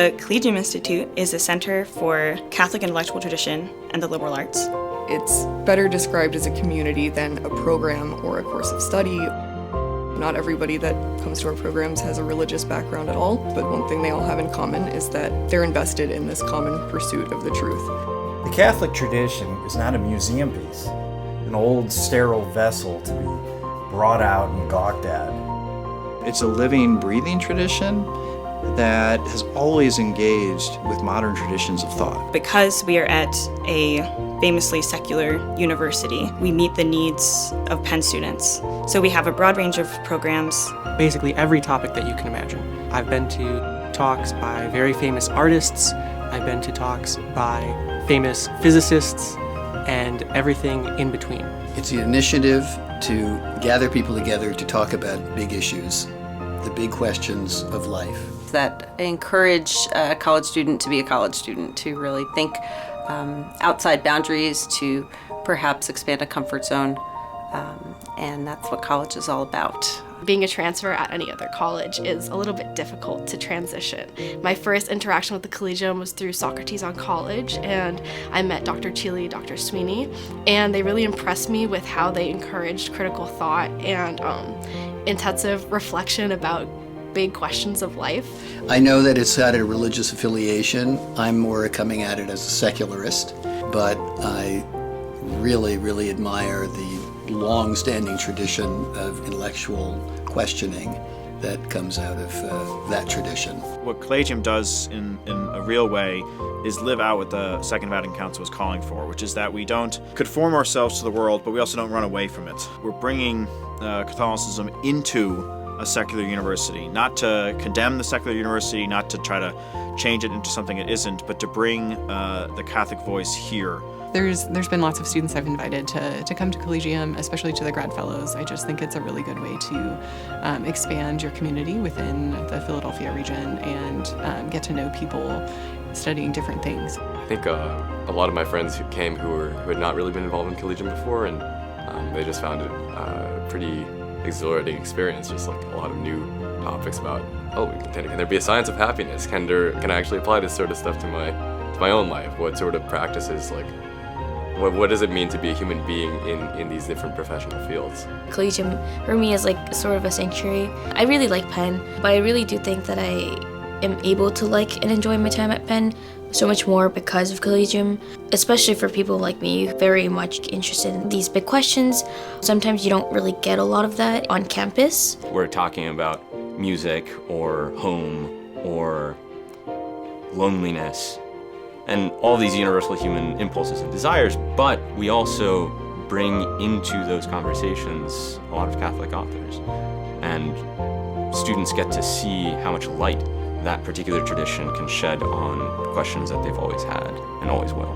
The Collegium Institute is a center for Catholic intellectual tradition and the liberal arts. It's better described as a community than a program or a course of study. Not everybody that comes to our programs has a religious background at all, but one thing they all have in common is that they're invested in this common pursuit of the truth. The Catholic tradition is not a museum piece, an old sterile vessel to be brought out and gawked at. It's a living, breathing tradition that has always engaged with modern traditions of thought. Because we are at a famously secular university, we meet the needs of Penn students. So we have a broad range of programs. Basically every topic that you can imagine. I've been to talks by very famous artists, I've been to talks by famous physicists, and everything in between. It's the initiative to gather people together to talk about big issues, the big questions of life. That encourage a college student to be a college student, to really think outside boundaries, to perhaps expand a comfort zone, and that's what college is all about. Being a transfer at any other college is a little bit difficult to transition. My first interaction with the Collegium was through Socrates on College, and I met Dr. Chile, Dr. Sweeney, and they really impressed me with how they encouraged critical thought and intensive reflection about big questions of life. I know that it's had a religious affiliation. I'm more coming at it as a secularist, but I really, really admire the long-standing tradition of intellectual questioning that comes out of that tradition. What Collegium does in a real way is live out what the Second Vatican Council was calling for, which is that we don't conform ourselves to the world, but we also don't run away from it. We're bringing Catholicism into a secular university, not to condemn the secular university, not to try to change it into something it isn't, but to bring the Catholic voice here. There's been lots of students I've invited to come to Collegium, especially to the grad fellows. I just think it's a really good way to expand your community within the Philadelphia region and get to know people studying different things. I think a lot of my friends who came who had not really been involved in Collegium before, and they just found it a pretty exhilarating experience, just like a lot of new topics about, can there be a science of happiness? Can I actually apply this sort of stuff to my own life? What sort of practices, like, what does it mean to be a human being in these different professional fields? Collegium for me is like sort of a sanctuary. I really like Penn, but I really do think that I am able to like and enjoy my time at Penn so much more because of Collegium, especially for people like me, very much interested in these big questions. Sometimes you don't really get a lot of that on campus. We're talking about music or home or loneliness and all these universal human impulses and desires, but we also bring into those conversations a lot of Catholic authors. And students get to see how much light that particular tradition can shed on questions that they've always had and always will.